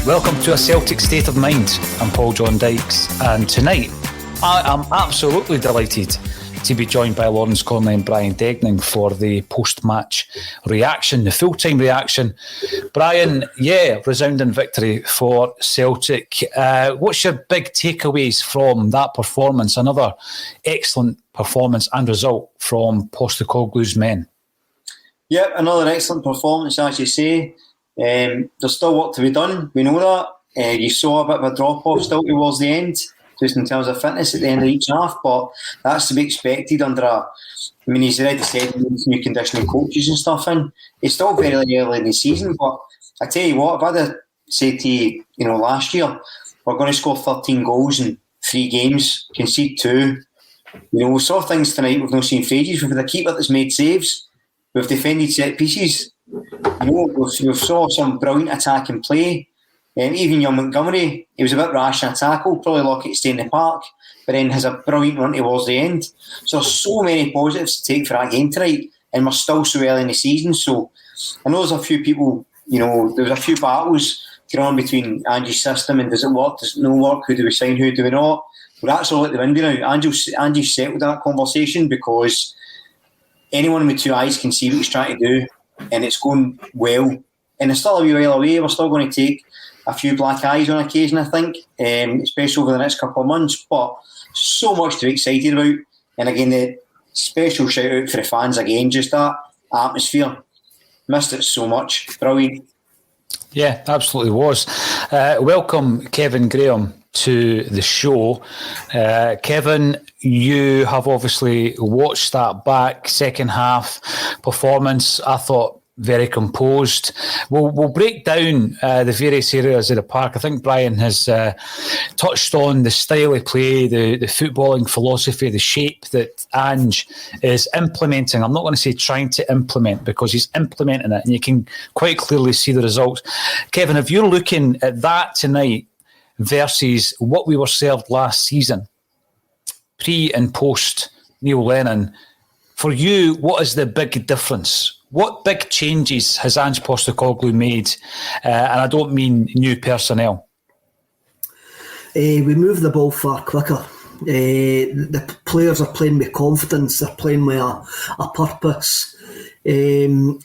Welcome to A Celtic State of Mind. I'm John Dykes, and tonight I am absolutely delighted to be joined by Lawrence Connolly and Brian Degning for the post-match reaction, the full-time reaction. Brian, resounding victory for Celtic. What's your big takeaways from that performance? Another excellent performance and result from Postecoglou's men. Yep, another excellent performance, as you say. There's still work to be done, we know that. You saw a bit of a drop-off still towards the end, just in terms of fitness at the end of each half, but that's to be expected he's already said he needs new conditioning coaches and stuff in. It's still very early in the season, but I tell you what, if I'd have said to you, last year, we're going to score 13 goals in 3 games, concede 2. We saw things tonight we've not seen for ages. We've had a keeper that's made saves, we've defended set pieces. We've saw some brilliant attacking play. Even young Montgomery, he was a bit rash in a tackle, probably lucky to stay in the park, but then has a brilliant run towards the end. So there's so many positives to take for that game tonight, and we're still so early in the season. So I know there's a few people, there was a few battles going on between Angie's system and does it work, does it not work, who do we sign, who do we not? Well, that's all at the window now. Angie's settled that conversation because anyone with 2 eyes can see what he's trying to do, and it's going well. And it's still a wee while away. We're still going to take a few black eyes on occasion, I think, especially over the next couple of months. But so much to be excited about. And again, the special shout out for the fans again, just that atmosphere. Missed it so much. Brilliant. Yeah, absolutely was. Welcome, Kevin Graham, to the show. Kevin, you have obviously watched that back second half performance. I thought very composed. We'll break down the various areas of the park. I think Brian has touched on the style of play, the footballing philosophy, the shape that Ange is implementing. I'm not going to say trying to implement, because he's implementing it, and you can quite clearly see the results. Kevin, if you're looking at that tonight versus what we were served last season, pre and post Neil Lennon, for you, what is the big difference? What big changes has Ange Postecoglou made? And I don't mean new personnel. We move the ball far quicker. The players are playing with confidence. They're playing with a purpose. You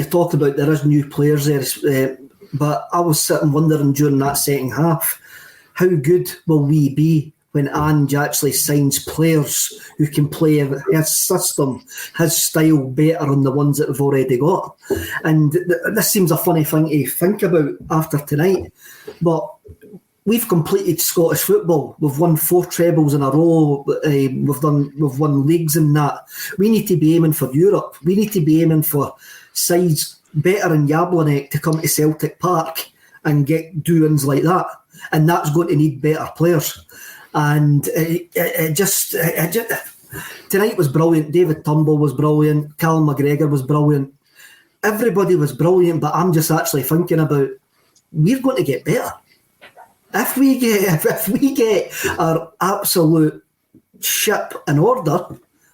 talked about there is new players there, but I was sitting wondering during that second half, how good will we be when Ange actually signs players who can play his system, his style better than the ones that we've already got. And this seems a funny thing to think about after tonight, but we've completed Scottish football. We've won 4 trebles in a row. We've won leagues in that. We need to be aiming for Europe. We need to be aiming for sides better in Jablonec to come to Celtic Park and get doings like that. And that's going to need better players. And it just tonight was brilliant. David Turnball was brilliant. Callum McGregor was brilliant. Everybody was brilliant, but I'm just actually thinking about, we're going to get better. If we get our absolute ship in order,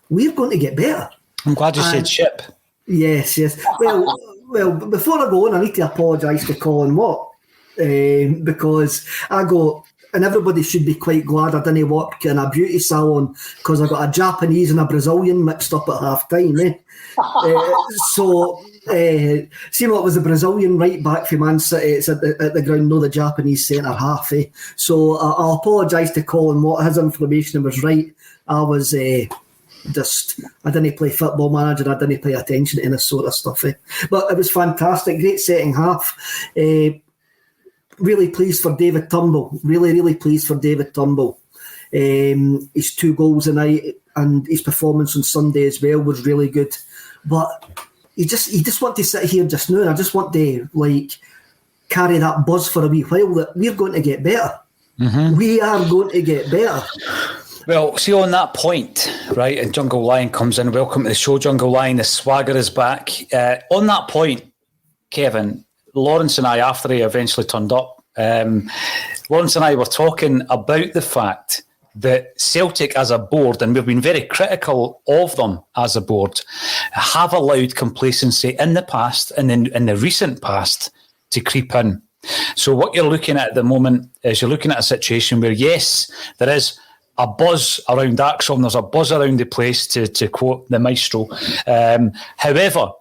we're going to get better. I'm glad you said ship. Yes. Well, before I go on, I need to apologise to Colin Watt, because I go, and everybody should be quite glad I didn't work in a beauty salon because I got a Japanese and a Brazilian mixed up at half time. See what was the Brazilian right back for Man City? It's at the ground, no the Japanese centre half. So I'll apologise to Colin Watt. His information was right. I was I didn't play Football Manager. I didn't pay attention to any sort of stuff. But it was fantastic. Great second half. Really pleased for David Turnball. Really pleased for David Turnball. His 2 goals tonight and his performance on Sunday as well was really good. But you just want to sit here just now, and I just want to carry that buzz for a wee while that we're going to get better. Mm-hmm. We are going to get better. Well, see, on that point, right, and Jungle Lion comes in. Welcome to the show, Jungle Lion. The swagger is back. On that point, Kevin, Lawrence and I, after he eventually turned up, Lawrence and I were talking about the fact that Celtic as a board, and we've been very critical of them as a board, have allowed complacency in the past and in the recent past to creep in. So what you're looking at the moment is you're looking at a situation where, yes, there is a buzz around Axom, there's a buzz around the place, to quote the maestro. However,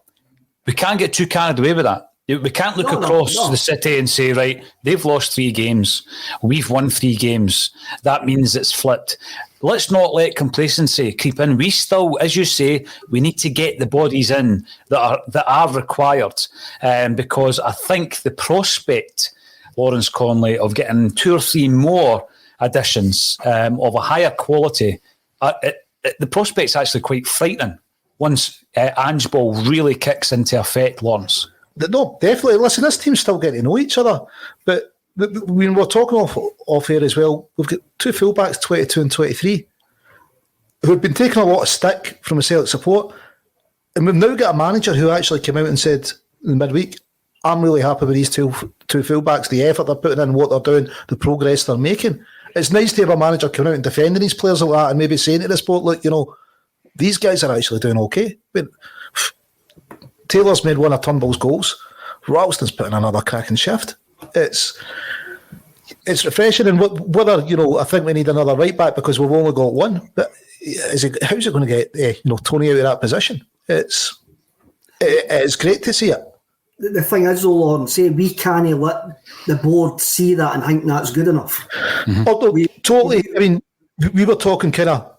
we can't get too carried away with that. We can't look across the city and say, right, they've lost 3 games, we've won 3 games. That means it's flipped. Let's not let complacency creep in. We still, as you say, we need to get the bodies in that are required, because I think the prospect, Lawrence Connolly, of getting 2 or 3 more additions of a higher quality, the prospect's actually quite frightening once Ange Ball really kicks into effect, Lawrence. No, definitely. Listen, this team's still getting to know each other. But when we're talking off air as well, we've got 2 fullbacks, 22 and 23, who've been taking a lot of stick from the Celtic support. And we've now got a manager who actually came out and said in midweek, I'm really happy with these two fullbacks, the effort they're putting in, what they're doing, the progress they're making. It's nice to have a manager coming out and defending these players like that and maybe saying to the sport, look, these guys are actually doing okay. But Taylor's made one of Turnball's goals. Ralston's putting another cracking shift. It's refreshing, and whether I think we need another right back because we've only got one. But how's it going to get Tony out of that position? It's great to see it. The thing is, though, Lawrence, we can't let the board see that and think that's good enough. Mm-hmm. Although, totally. I mean, we were talking kind of.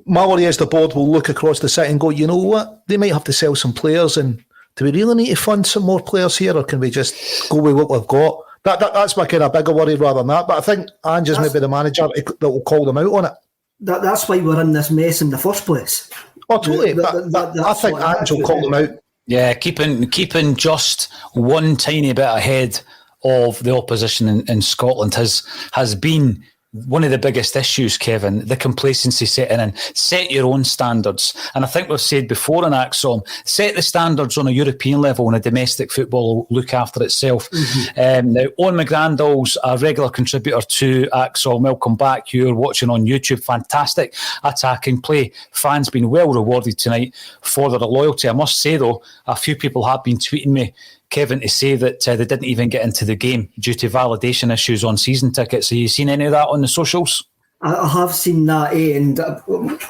My worry is the board will look across the city and go, you know what? They might have to sell some players, and do we really need to fund some more players here, or can we just go with what we've got? That's my kind of bigger worry rather than that. But I think Ange is maybe the manager that will call them out on it. That's why we're in this mess in the first place. Oh, totally. I think Ange will call them out. Yeah, keeping just one tiny bit ahead of the opposition in Scotland has been one of the biggest issues, Kevin, the complacency setting in. Set your own standards. And I think we've said before in Axom, set the standards on a European level and a domestic football will look after itself. Mm-hmm. Now, Owen McGrandall's a regular contributor to Axom. Welcome back. You're watching on YouTube. Fantastic attacking play. Fans been well rewarded tonight for their loyalty. I must say, though, a few people have been tweeting me, Kevin, to say that they didn't even get into the game due to validation issues on season tickets. Have you seen any of that on the socials? I have seen that, and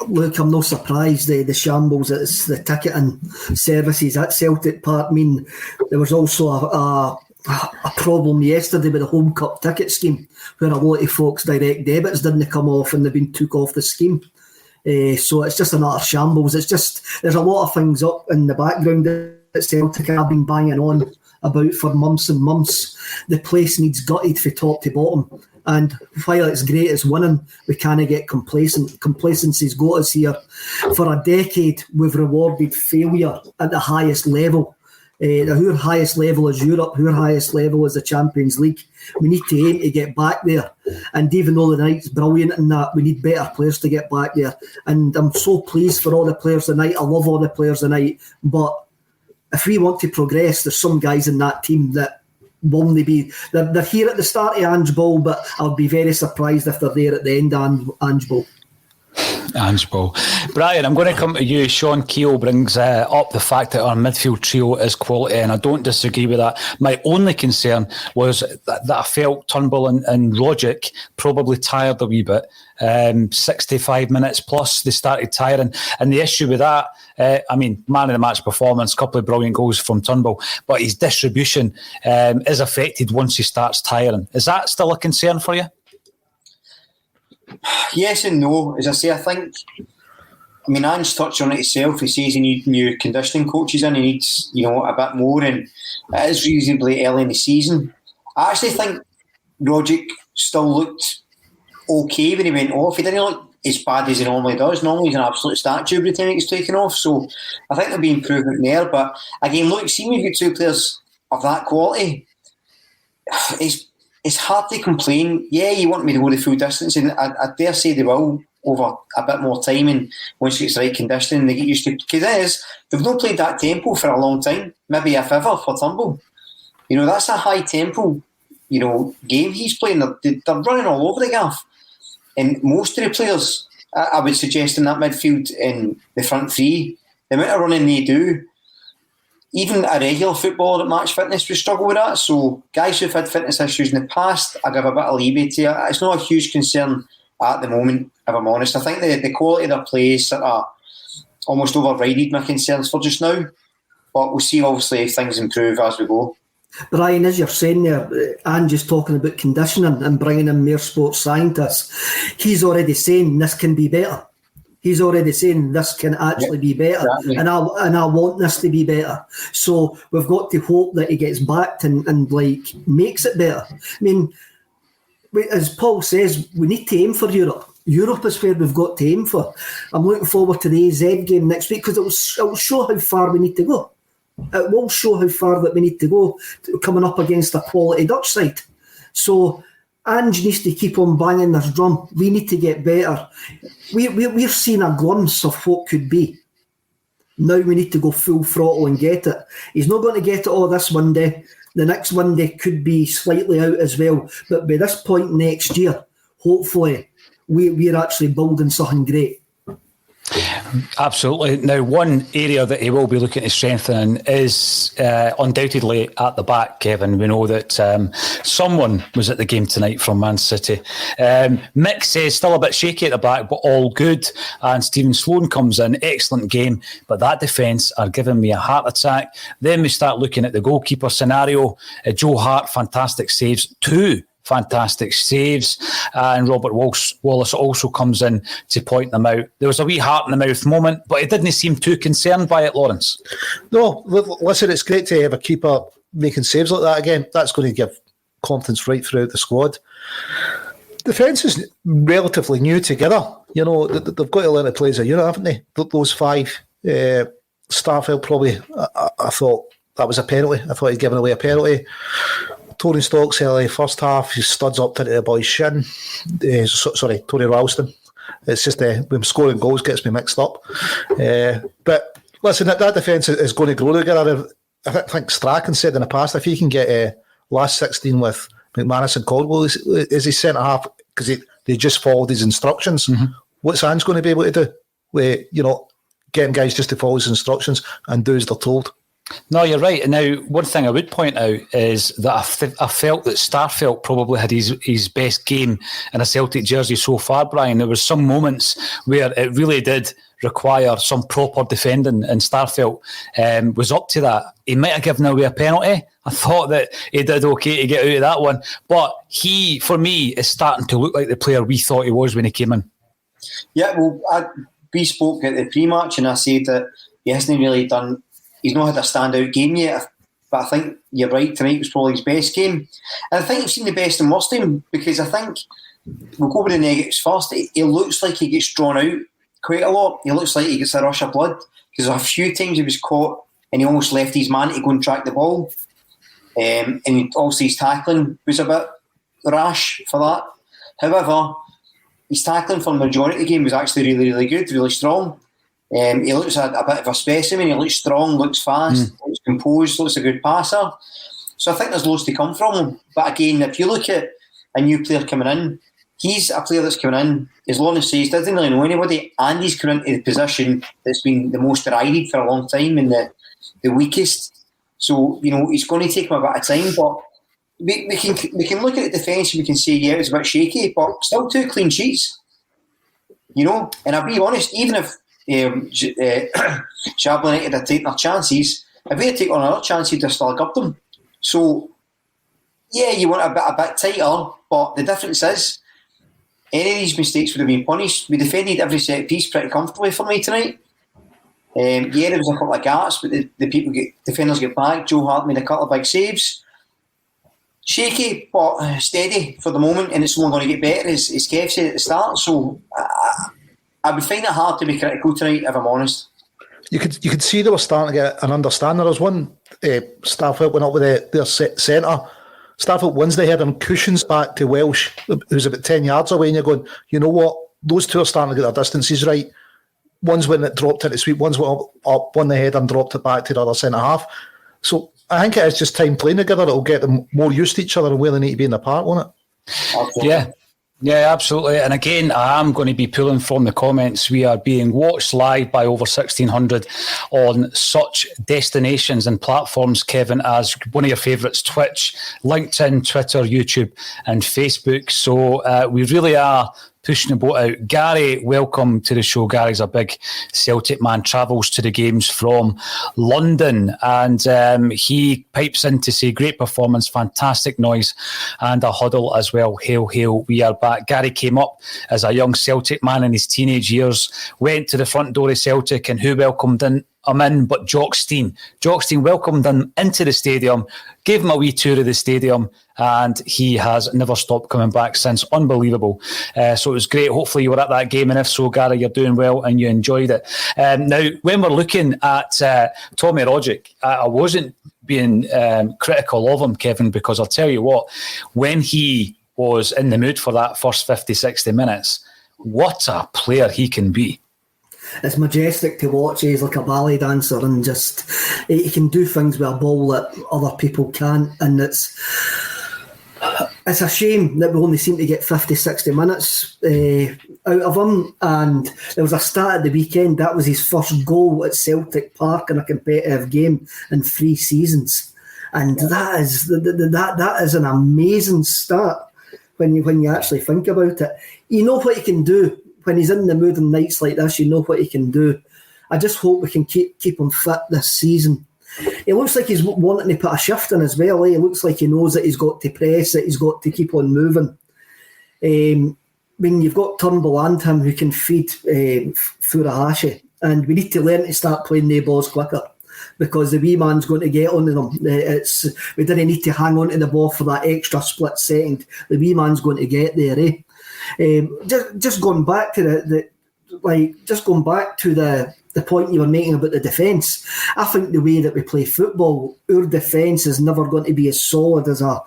look, I'm not surprised. The shambles at the ticketing services at Celtic Park. I mean, there was also a problem yesterday with the Home Cup ticket scheme, where a lot of folks' direct debits didn't come off and they've been took off the scheme. So it's just another shambles. It's just, there's a lot of things up in the background that Celtic have been banging on about for months and months. The place needs gutted from top to bottom. And while it's great as winning, we can't get complacent. Complacency's got us here. For a decade, we've rewarded failure at the highest level. Our highest level is Europe, our highest level is the Champions League. We need to aim to get back there. And even though the night's brilliant in that, we need better players to get back there. And I'm so pleased for all the players tonight. I love all the players tonight. But if we want to progress, there's some guys in that team that won't be. They're here at the start of Ange Ball, but I'll be very surprised if they're there at the end of Ange Ball. Ange Ball. Brian, I'm going to come to you. Sean Keogh brings up the fact that our midfield trio is quality, and I don't disagree with that. My only concern was that I felt Turnball and Rogic probably tired a wee bit. 65 minutes plus, they started tiring. And the issue with that, man of the match performance, couple of brilliant goals from Turnball, but his distribution is affected once he starts tiring. Is that still a concern for you? Yes and no. As I say, I think, Ange touched on it himself. He says he needs new conditioning coaches in. He needs, a bit more, and it is reasonably early in the season. I actually think Rogic still looked okay when he went off. He didn't look as bad as he normally does. Normally he's an absolute statue every time he gets taken off. So I think there'll be improvement there. But again, look, seeing we've got 2 players of that quality, it's hard to complain. Yeah, you want me to go the full distance, and I dare say they will over a bit more time, and once it's the right conditioning, they get used to. Because they've not played that tempo for a long time, maybe if ever, for Turnbull. That's a high tempo, game he's playing. They're running all over the gaff, and most of the players, I would suggest in that midfield in the front three, the amount of running they do, even a regular footballer at match fitness would struggle with that. So guys who've had fitness issues in the past, I give a bit of leeway to it. It's not a huge concern at the moment, if I'm honest. I think the quality of their play is sort of almost overrided my concerns for just now. But we'll see, obviously, if things improve as we go. Brian, as you're saying there, and just talking about conditioning and bringing in more sports scientists, he's already saying this can be better. He's already saying this can actually be better, exactly. and I want this to be better. So we've got to hope that he gets backed and like makes it better. I mean, as Paul says, we need to aim for Europe. Europe is where we've got to aim for. I'm looking forward to the AZ game next week because it will show how far we need to go. It will show how far that we need to go coming up against a quality Dutch side. So Ange needs to keep on banging this drum. We need to get better. We've seen a glimpse of what could be. Now we need to go full throttle and get it. He's not going to get it all this Monday. The next Monday could be slightly out as well. But by this point next year, hopefully, we're actually building something great. Absolutely. Now, one area that he will be looking to strengthen is undoubtedly at the back, Kevin. We know that someone was at the game tonight from Man City. Mick says still a bit shaky at the back, but all good. And Stephen Sloan comes in, excellent game, but that defence are giving me a heart attack. Then we start looking at the goalkeeper scenario. Joe Hart, fantastic saves. 2 fantastic saves, and Robert Wallace also comes in to point them out. There was a wee heart in the mouth moment, but he didn't seem too concerned by it, Lawrence. No, listen, it's great to have a keeper making saves like that again. That's going to give confidence right throughout the squad. Defence is relatively new together. You know, they've got to learn to play as a unit, haven't they? Those 5. Starfelt probably, I thought that was a penalty. I thought he'd given away a penalty. Tony Stocks early first half, he studs up to the boy's shin. Tony Ralston. It's just when scoring goals gets me mixed up. But listen, that defence is going to grow together. I think Strachan said in the past, if he can get last 16 with McManus and Caldwell as his centre half, because they just followed his instructions. Mm-hmm. What's Ange going to be able to do? With getting guys just to follow his instructions and do as they're told. No, you're right. Now, one thing I would point out is that I felt that Starfelt probably had his best game in a Celtic jersey so far, Brian. There was some moments where it really did require some proper defending, and Starfelt was up to that. He might have given away a penalty. I thought that he did okay to get out of that one. But he, for me, is starting to look like the player we thought he was when he came in. Yeah, well, we spoke at the pre-match and I said that he hasn't really done... He's not had a standout game yet, but I think you're right, tonight was probably his best game. And I think you've seen the best and worst of him, because I think, we'll go with the negatives first, he looks like he gets drawn out quite a lot. He looks like he gets a rush of blood, because a few times he was caught and he almost left his man to go and track the ball. And also his tackling was a bit rash for that. However, his tackling for the majority of the game was actually really, really good, really strong. He looks a bit of a specimen. He looks strong, looks fast, looks composed, looks a good passer. So I think there's loads to come from him. But again, if you look at a new player coming in, he's a player that's coming in, as Lawrence says, doesn't really know anybody, and he's coming into the position that's been the most derided for a long time and the weakest. So, he's going to take him a bit of time, but we can look at the defence and we can say, yeah, it was a bit shaky, but still 2 clean sheets. And I'll be honest, even if Jablonec had taken their chances, if they had taken another chance, he'd have still got them. So, yeah, you want a bit tighter, but the difference is, any of these mistakes would have been punished. We defended every set piece pretty comfortably for me tonight. Yeah, there was a couple of gaps, but the defenders get back. Joe Hart made a couple of big saves. Shaky, but steady for the moment, and it's only going to get better, as Kev said at the start. So I would find it hard to be critical tonight, if I'm honest. You could see they were starting to get an understanding. There was one Starfelt went up with their centre. Starfelt wins the head and cushions back to Welsh, who's about 10 yards away, and you're going, you know what? Those two are starting to get their distances right. One's when it dropped into sweep, one's went up, won the head and dropped it back to the other centre half. So I think it is just time playing together that'll get them more used to each other and where they need to be in the park, won't it? Yeah. Yeah, absolutely. And again, I am going to be pulling from the comments. We are being watched live by over 1,600 on such destinations and platforms, Kevin, as one of your favourites, Twitch, LinkedIn, Twitter, YouTube and Facebook. So we really are pushing the boat out. Gary, welcome to the show. Gary's a big Celtic man, travels to the games from London, and he pipes in to say great performance, fantastic noise and a huddle as well. Hail, hail, we are back. Gary came up as a young Celtic man in his teenage years, went to the front door of Celtic, and who welcomed him in but Jock Stein. Jock Stein welcomed him into the stadium, gave him a wee tour of the stadium, and he has never stopped coming back since. Unbelievable. So it was great. Hopefully you were at that game, and if so, Gary, you're doing well and you enjoyed it. Now, when we're looking at Tommy Roderick, I wasn't being critical of him, Kevin, because I'll tell you what, when he was in the mood for that first 50, 60 minutes, what a player he can be. It's majestic to watch. He's like a ballet dancer, and just he can do things with a ball that other people can't. And it's a shame that we only seem to get 50, 60 minutes out of him. And there was a stat at the weekend, that was his first goal at Celtic Park in a competitive game in 3 seasons. And that is an amazing stat when you actually think about it. You know what he can do. When he's in the mood on nights like this, you know what he can do. I just hope we can keep him fit this season. It looks like he's wanting to put a shift in as well. It looks like he knows that he's got to press, that he's got to keep on moving. When you've got Turnball and him who can feed Furuhashi, and we need to learn to start playing the balls quicker, because the wee man's going to get onto them. We didn't need to hang on to the ball for that extra split second. The wee man's going to get there, eh? Just going back to the point you were making about the defence. I think the way that we play football, our defence is never going to be as solid as a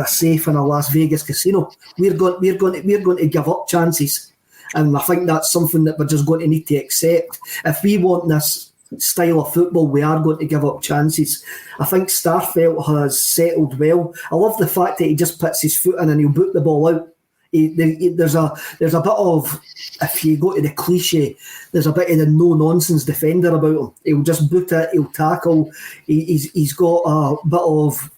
safe in a Las Vegas casino. We're going to give up chances, and I think that's something that we're just going to need to accept. If we want this style of football, we are going to give up chances. I think Starfelt has settled well. I love the fact that he just puts his foot in and he'll boot the ball out. There's a bit of, if you go to the cliche, there's a bit of the no-nonsense defender about him. He'll just boot it, he'll tackle. He's got a bit of...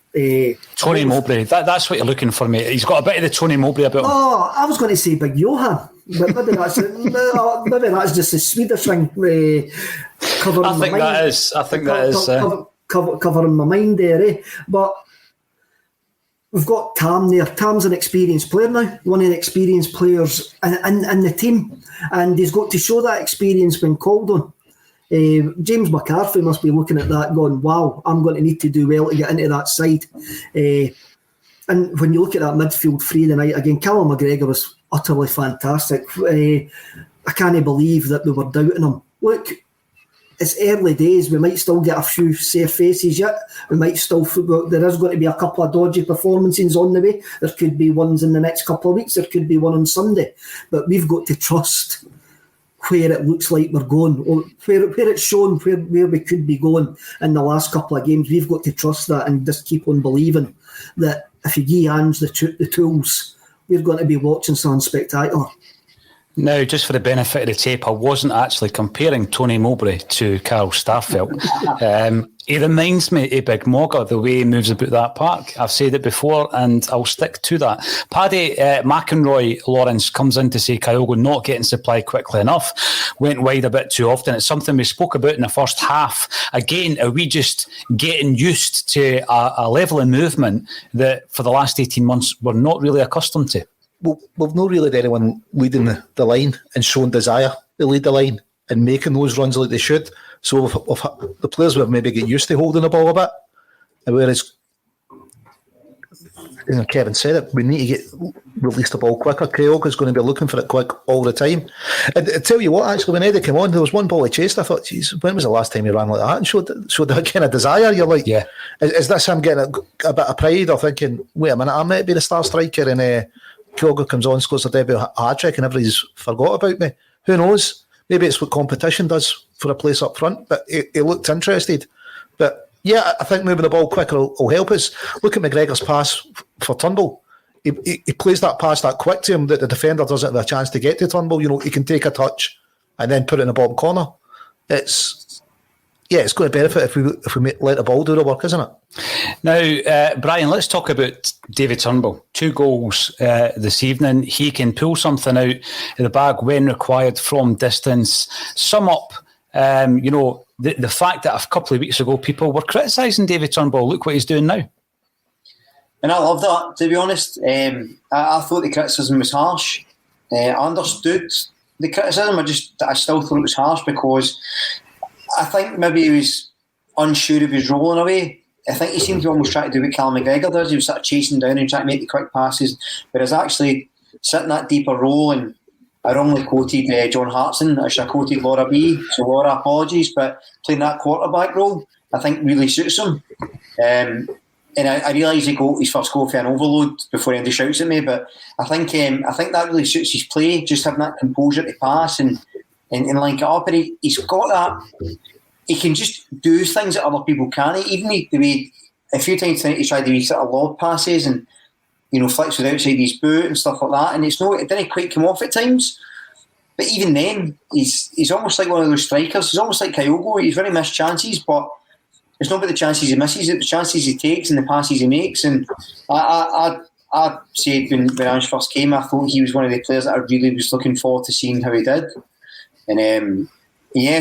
Tony Mowbray, that's what you're looking for, mate. He's got a bit of the Tony Mowbray about him. Oh, I was going to say Big Johan, but maybe that's just the Swedish thing. Covering my mind. I think that is. Covering my mind there, eh? But we've got Tam there. Tam's an experienced player now, one of the experienced players in the team, and he's got to show that experience when called on. James McCarthy must be looking at that going, wow, I'm going to need to do well to get into that side. And when you look at that midfield three tonight, again, Callum McGregor was utterly fantastic. I can't believe that we were doubting him. Look, it's early days. We might still get a few safe faces yet. There is going to be a couple of dodgy performances on the way. There could be ones in the next couple of weeks. There could be one on Sunday. But we've got to trust where it looks like we're going, or where it's shown where we could be going in the last couple of games. We've got to trust that and just keep on believing that if you give hands the tools, we're going to be watching something spectacular. Now, just for the benefit of the tape, I wasn't actually comparing Tony Mowbray to Carl Starfelt. He reminds me of Big Mogger, the way he moves about that park. I've said it before and I'll stick to that. Paddy McEnroy Lawrence comes in to say Kyogo not getting supply quickly enough, went wide a bit too often. It's something we spoke about in the first half. Again, are we just getting used to a level of movement that for the last 18 months we're not really accustomed to? Well, we've not really had anyone leading the line and showing desire to lead the line and making those runs like they should. So the players will maybe get used to holding the ball a bit. And whereas, Kevin said it, we need to get release the ball quicker. Kyogo is going to be looking for it quick all the time. And I tell you what, actually, when Eddie came on, there was one ball he chased. I thought, geez, when was the last time he ran like that and showed that kind of desire? You're like, yeah, is this him getting a bit of pride or thinking, wait a minute, I might be the star striker and Kyogo comes on, scores a debut hat-trick and everybody's forgot about me. Who knows? Maybe it's what competition does for a place up front, but he looked interested. But yeah, I think moving the ball quicker will help us. Look at McGregor's pass for Turnball. he plays that pass that quick to him that the defender doesn't have a chance to get to Turnball. You know, he can take a touch and then put it in the bottom corner. It's going to benefit if we let the ball do the work, isn't it? Now, Brian, let's talk about David Turnball. 2 goals this evening. He can pull something out of the bag when required from distance. Sum up, the fact that a couple of weeks ago people were criticising David Turnball. Look what he's doing now. And I love that, to be honest. I thought the criticism was harsh. I understood the criticism. I still thought it was harsh because I think maybe he was unsure of his role in a way. I think he seemed to almost try to do what Callum McGregor does. He was sort of chasing down and trying to make the quick passes, whereas actually sitting that deeper role. And I wrongly quoted John Hartson. I should have quoted Laura B. So Laura, apologies, but playing that quarterback role, I think really suits him. And I realise he got his first goal for an overload before anybody shouts at me, but I think that really suits his play, just having that composure to pass and link it up. And he's got that. He can just do things that other people can't. Even the way a few times tonight he tried to do sort of lob passes and flicks with outside his boot and stuff like that. And it didn't quite come off at times. But even then, he's almost like one of those strikers. He's almost like Kyogo. He's very missed chances, but it's not about the chances he misses, it's the chances he takes and the passes he makes. And I said when Ange first came, I thought he was one of the players that I really was looking forward to seeing how he did. And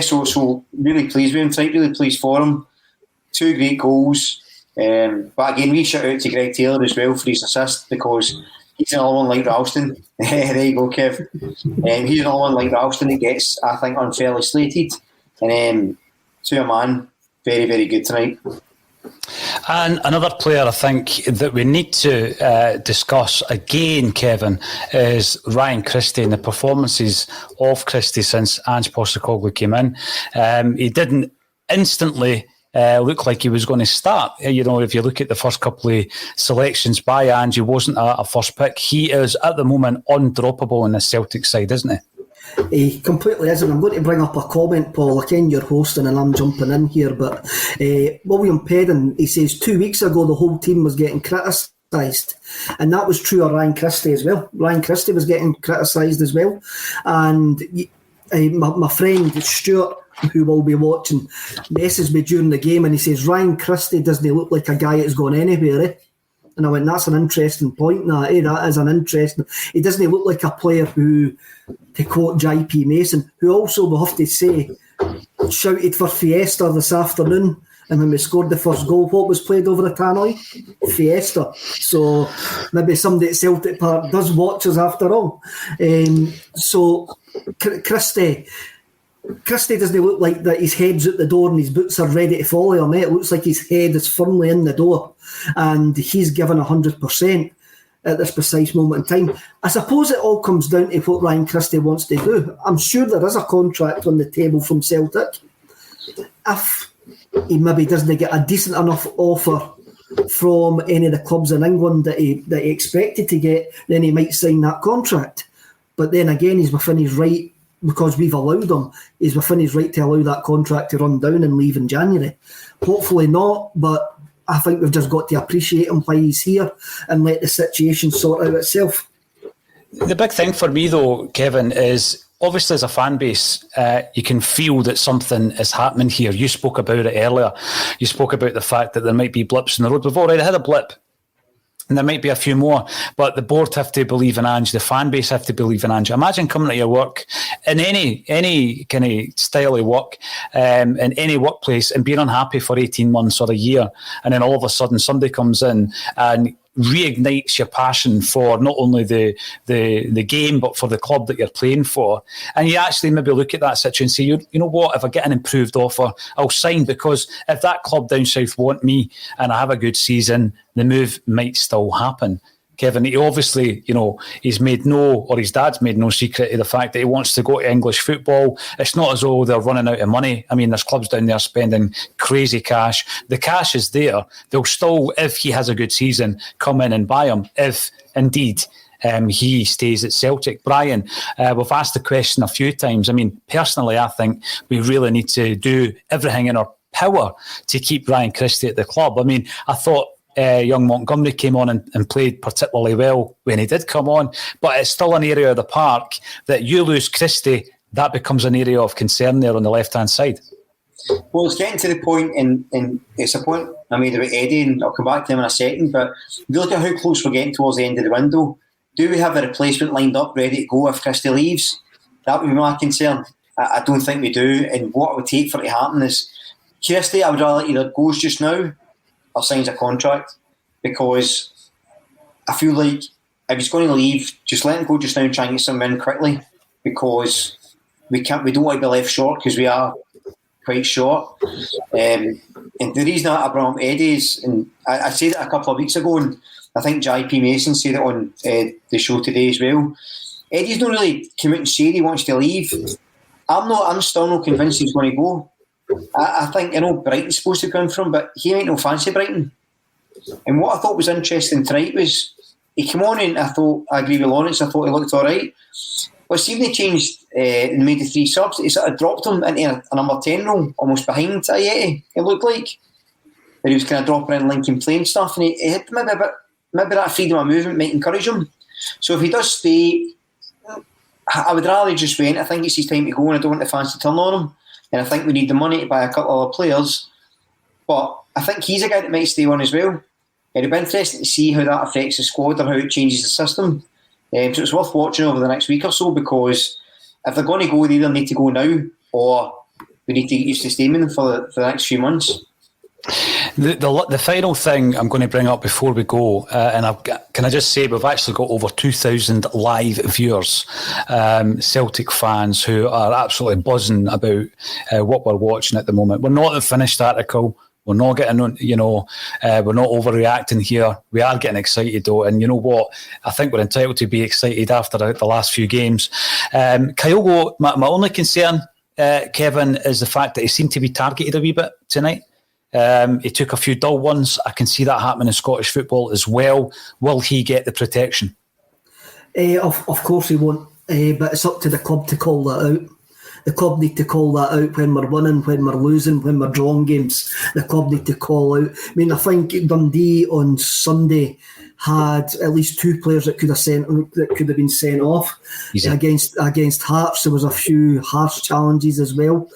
so really pleased with him tonight, really pleased for him. 2 great goals. But again, we shout out to Greg Taylor as well for his assist because he's another one like Ralston. There you go, Kev. He's another one like Ralston that gets, I think, unfairly slated. And to a man, very, very good tonight. And another player I think that we need to discuss again, Kevin, is Ryan Christie and the performances of Christie since Ange Postecoglou came in. He didn't instantly look like he was going to start. If you look at the first couple of selections by Ange, he wasn't a first pick. He is at the moment undroppable in the Celtic side, isn't he? He completely is, and I'm going to bring up a comment, Paul. Again, you're hosting and I'm jumping in here, but William Pedden, he says 2 weeks ago the whole team was getting criticised, and that was true of Ryan Christie as well. Ryan Christie was getting criticised as well, and my friend Stuart, who will be watching, messaged me during the game and he says Ryan Christie doesn't look like a guy that's gone anywhere, And I went, that's an interesting point. That is an interesting. He doesn't look like a player who, to quote JP Mason, who also, we have to say, shouted for Fiesta this afternoon. And when we scored the first goal, what was played over the tannoy? Fiesta. So maybe somebody at Celtic Park does watch us after all. So Christie doesn't look like that his head's at the door and his boots are ready to follow him. It looks like his head is firmly in the door and he's given 100% at this precise moment in time. I suppose it all comes down to what Ryan Christie wants to do. I'm sure there is a contract on the table from Celtic. If he maybe doesn't get a decent enough offer from any of the clubs in England that he expected to get, then he might sign that contract. But then again, he's within his right, because we've allowed him, he's within his right to allow that contract to run down and leave in January. Hopefully not, but I think we've just got to appreciate him while he's here and let the situation sort out itself. The big thing for me though, Kevin, is obviously as a fan base, you can feel that something is happening here. You spoke about it earlier. You spoke about the fact that there might be blips in the road. We've already had a blip. And there might be a few more, but the board have to believe in Ange, the fan base have to believe in Ange. Imagine coming to your work in any kind of style of work, in any workplace, and being unhappy for 18 months or a year, and then all of a sudden somebody comes in and reignites your passion for not only the game but for the club that you're playing for, and you actually maybe look at that situation and say, you know what, if I get an improved offer, I'll sign, because if that club down south want me and I have a good season, the move might still happen. Kevin, he obviously, he's made his dad's made no secret of the fact that he wants to go to English football. It's not as though they're running out of money. I mean, there's clubs down there spending crazy cash. The cash is there. They'll still, if he has a good season, come in and buy him, if indeed he stays at Celtic. Brian, we've asked the question a few times. I mean, personally, I think we really need to do everything in our power to keep Ryan Christie at the club. I mean, I thought young Montgomery came on and played particularly well when he did come on, but it's still an area of the park that you lose Christie, that becomes an area of concern there on the left-hand side. Well, it's getting to the point, and it's a point I made about Eddie, and I'll come back to him in a second, but if you look at how close we're getting towards the end of the window, do we have a replacement lined up ready to go if Christie leaves? That would be my concern. I don't think we do, and what it would take for it to happen is Christie, I would rather either goes just now or signs a contract, because I feel like if he's going to leave, just let him go just now and try and get some in quickly, because we don't want to be left short, because we are quite short. And the reason I brought up Eddie is, and I said it a couple of weeks ago, and I think JP Mason said it on the show today as well. Eddie's not really come out and said he wants to leave. I'm still not convinced he's going to go. I think, Brighton's supposed to come from, but he ain't no fancy Brighton. And what I thought was interesting tonight was he came on and I agree with Lawrence, I thought he looked all right. But see when they changed and made the 3 subs, it sort of dropped him into a number 10 role, almost behind Ayeti, it looked like. That he was kind of dropping in Lincoln playing stuff, and he had maybe that freedom of movement might encourage him. So if he does stay, I would rather just wait. I think it's his time to go, and I don't want the fans to turn on him. And I think we need the money to buy a couple of players. But I think he's a guy that might stay on as well. It'll be interesting to see how that affects the squad or how it changes the system. So it's worth watching over the next week or so, because if they're going to go, they either need to go now or we need to get used to staying with them for the next few months. The final thing I'm going to bring up before we go, can I just say we've actually got over 2,000 live viewers, Celtic fans who are absolutely buzzing about what we're watching at the moment. We're not the finished article. We're not getting, we're not overreacting here. We are getting excited though, and you know what? I think we're entitled to be excited after the last few games. Kyogo, my only concern, Kevin, is the fact that he seemed to be targeted a wee bit tonight. He took a few dull ones. I can see that happening in Scottish football as well. Will he get the protection? Of course he won't, but it's up to the club to call that out. The club need to call that out when we're winning, when we're losing, when we're drawing games. The club need to call out. I mean, I think Dundee on Sunday had at least 2 players that could have been sent off. Against Hearts. There was a few harsh challenges as well.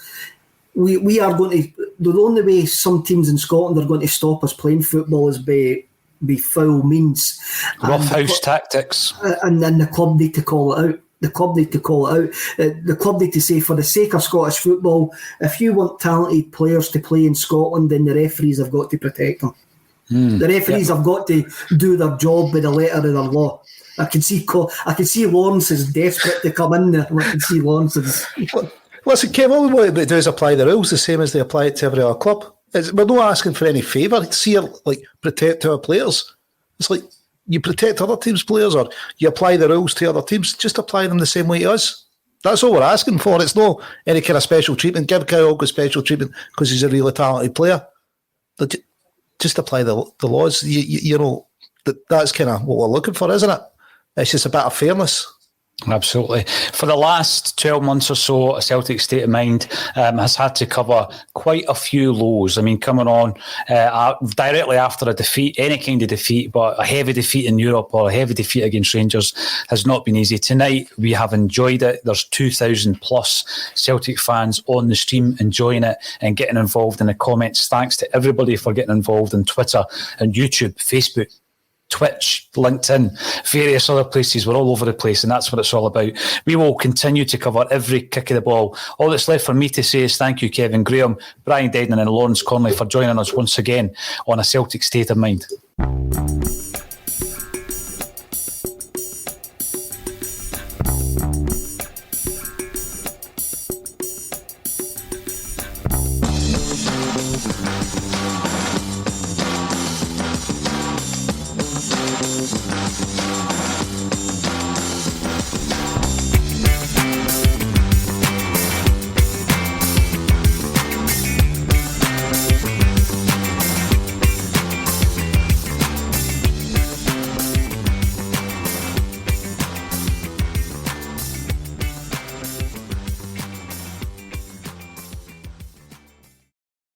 We are going to. The only way some teams in Scotland are going to stop us playing football is by foul means. Roughhouse tactics. And then the club need to call it out. The club need to call it out. The club need to say, for the sake of Scottish football, if you want talented players to play in Scotland, then the referees have got to protect them. The referees have got to do their job by the letter of the law. I can see Lawrence is desperate to come in there. I can see Lawrence is... Listen, Kev, all we want to do is apply the rules the same as they apply it to every other club. We're not asking for any favour. It's here, protect our players. It's like you protect other teams' players, or you apply the rules to other teams. Just apply them the same way to us. That's all we're asking for. It's no any kind of special treatment. Give Kyogo special treatment because he's a really talented player. But just apply the laws. That's kind of what we're looking for, isn't it? It's just a bit of fairness. Absolutely. For the last 12 months or so, Celtic State of Mind has had to cover quite a few lows. I mean, coming on directly after a defeat, any kind of defeat, but a heavy defeat in Europe or a heavy defeat against Rangers has not been easy. Tonight, we have enjoyed it. There's 2,000 plus Celtic fans on the stream enjoying it and getting involved in the comments. Thanks to everybody for getting involved on Twitter and YouTube, Facebook, Twitch, LinkedIn, various other places. We're all over the place, and that's what it's all about. We will continue to cover every kick of the ball. All that's left for me to say is thank you, Kevin Graham, Brian Degning and Lawrence Connolly for joining us once again on A Celtic State of Mind.